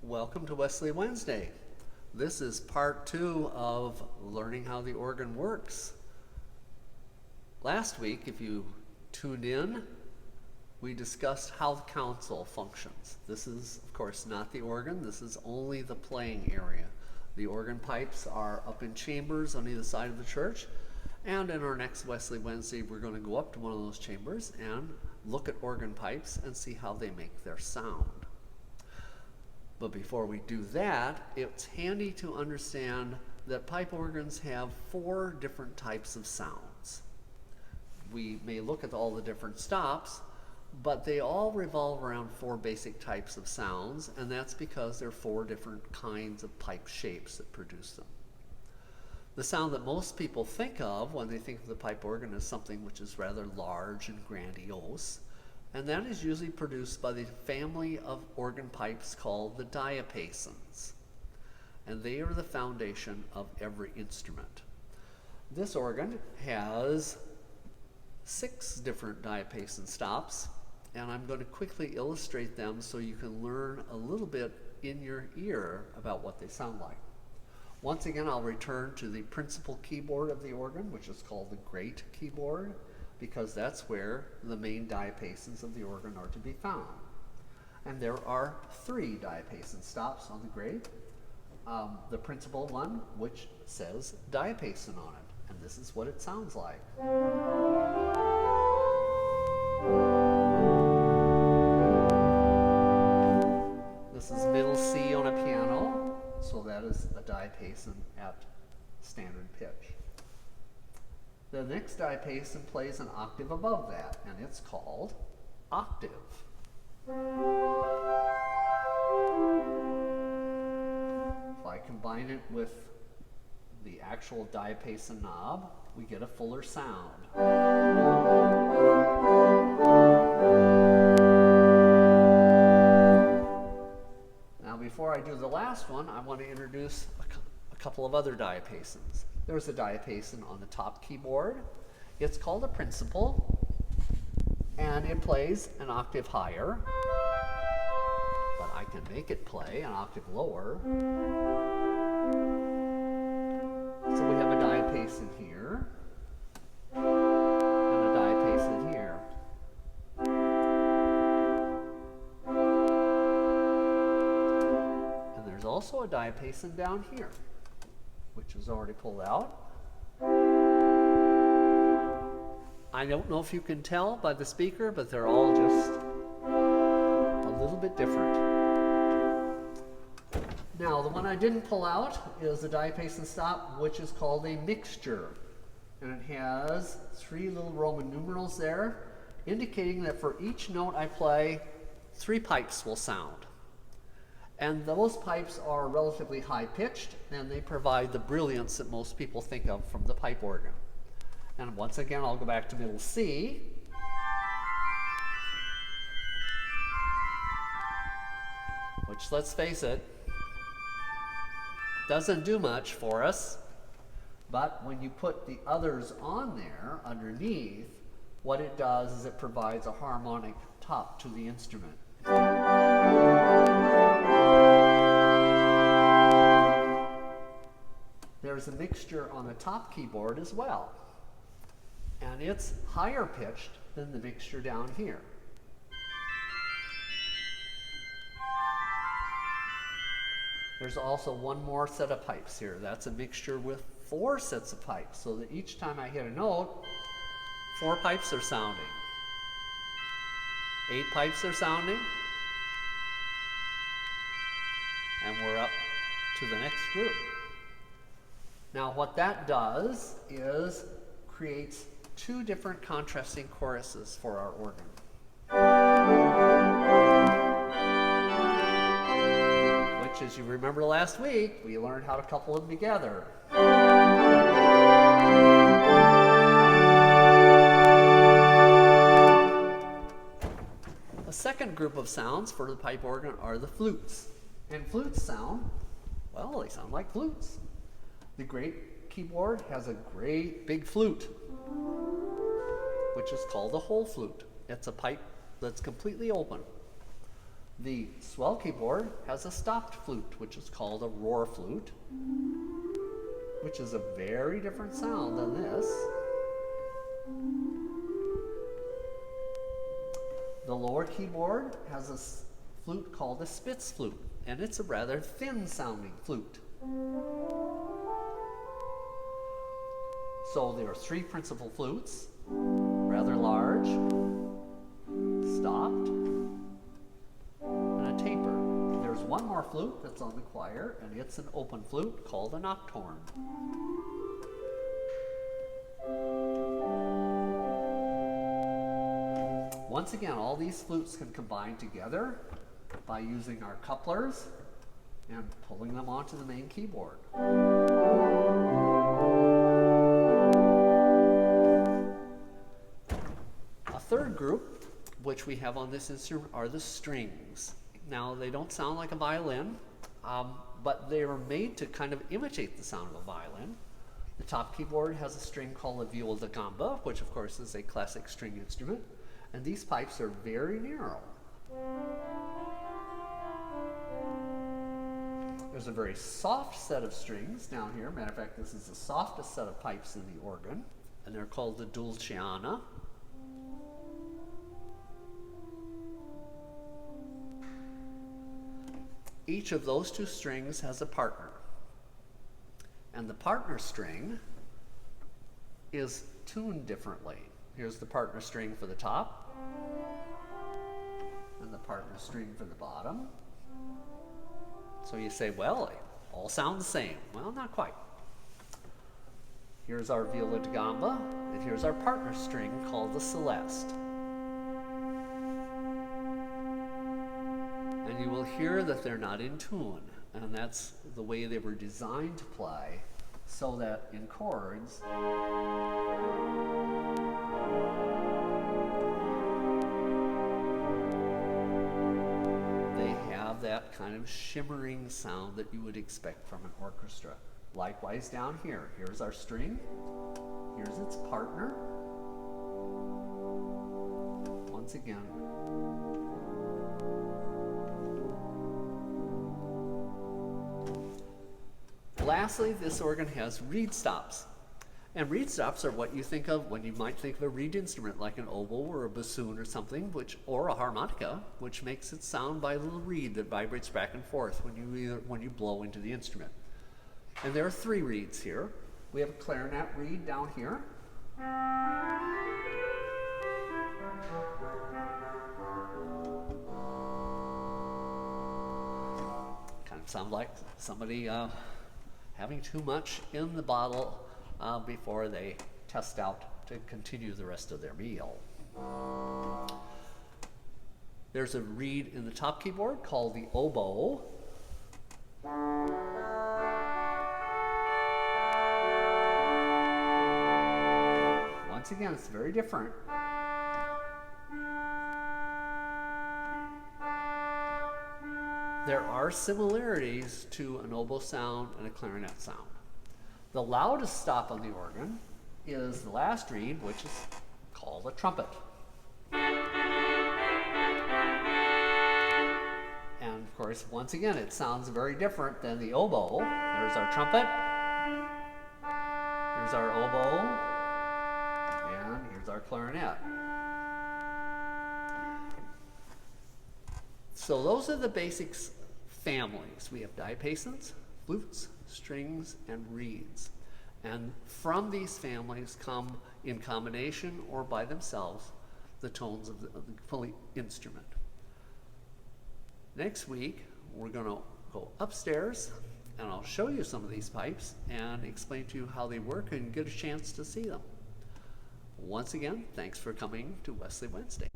Welcome to Wesley Wednesday. This is part 2 of learning how the organ works. Last week, if you tuned in, we discussed how the console functions. This is, of course, not the organ. This is only the playing area. The organ pipes are up in chambers on either side of the church. And in our next Wesley Wednesday, we're going to go up to one of those chambers and look at organ pipes and see how they make their sound. But before we do that, it's handy to understand that pipe organs have 4 different types of sounds. We may look at all the different stops, but they all revolve around 4 basic types of sounds, and that's because there are 4 different kinds of pipe shapes that produce them. The sound that most people think of when they think of the pipe organ is something which is rather large and grandiose, and that is usually produced by the family of organ pipes called the diapasons. And they are the foundation of every instrument. This organ has 6 different diapason stops, and I'm going to quickly illustrate them so you can learn a little bit in your ear about what they sound like. Once again, I'll return to the principal keyboard of the organ, which is called the great keyboard, because that's where the main diapasons of the organ are to be found. And there are 3 diapason stops on the great. The principal one, which says diapason on it, and this is what it sounds like. This is middle C on a piano, so that is a diapason at standard pitch. The next diapason plays an octave above that, and it's called octave. If I combine it with the actual diapason knob, we get a fuller sound. Now, before I do the last one, I want to introduce a couple of other diapasons. There's a diapason on the top keyboard. It's called a principal, and it plays an octave higher, but I can make it play an octave lower. So we have a diapason here, and a diapason here. And there's also a diapason down here, which is already pulled out. I don't know if you can tell by the speaker, but they're all just a little bit different. Now, the one I didn't pull out is the diapason stop, which is called a mixture. And it has 3 little Roman numerals there, indicating that for each note I play, 3 pipes will sound. And those pipes are relatively high-pitched, and they provide the brilliance that most people think of from the pipe organ. And once again, I'll go back to middle C. Which, let's face it, doesn't do much for us. But when you put the others on there, underneath, what it does is it provides a harmonic top to the instrument. There's a mixture on the top keyboard as well, and it's higher pitched than the mixture down here. There's also one more set of pipes here. That's a mixture with 4 sets of pipes, so that each time I hit a note, 4 pipes are sounding. 8 pipes are sounding, and we're up to the next group. Now, what that does is creates 2 different contrasting choruses for our organ. Which, as you remember last week, we learned how to couple them together. The second group of sounds for the pipe organ are the flutes. And flutes sound, well, they sound like flutes. The great keyboard has a great big flute, which is called a whole flute. It's a pipe that's completely open. The swell keyboard has a stopped flute, which is called a roar flute, which is a very different sound than this. The lower keyboard has a flute called a Spitz flute, and it's a rather thin sounding flute. So there are three principal flutes, rather large, stopped, and a taper. There's one more flute that's on the choir, and it's an open flute called a nocturne. Once again, all these flutes can combine together by using our couplers and pulling them onto the main keyboard. A third group, which we have on this instrument, are the strings. Now, they don't sound like a violin, but they are made to kind of imitate the sound of a violin. The top keyboard has a string called a viola da gamba, which of course is a classic string instrument. And these pipes are very narrow. There's a very soft set of strings down here. Matter of fact, this is the softest set of pipes in the organ, and they're called the dulciana. Each of those two strings has a partner. And the partner string is tuned differently. Here's the partner string for the top, and the partner string for the bottom. So you say, well, they all sound the same. Well, not quite. Here's our viola da gamba, and here's our partner string called the celeste. And you will hear that they're not in tune, and that's the way they were designed to play, so that in chords, that kind of shimmering sound that you would expect from an orchestra. Likewise down here, here's our string, here's its partner. Once again. Lastly, this organ has reed stops. And reed stops are what you think of when you might think of a reed instrument like an oboe or a bassoon or something, or a harmonica, which makes it sound by a little reed that vibrates back and forth when you blow into the instrument. And there are three reeds here. We have a clarinet reed down here. Kind of sounds like somebody having too much in the bottle before they test out to continue the rest of their meal. There's a reed in the top keyboard called the oboe. Once again, it's very different. There are similarities to an oboe sound and a clarinet sound. The loudest stop on the organ is the last reed, which is called a trumpet. And of course, once again, it sounds very different than the oboe. There's our trumpet, here's our oboe, and here's our clarinet. So those are the basic families. We have diapasons, flutes, strings, and reeds. And from these families come, in combination or by themselves, the tones of the complete instrument. Next week, we're going to go upstairs, and I'll show you some of these pipes and explain to you how they work and get a chance to see them. Once again, thanks for coming to Wesley Wednesday.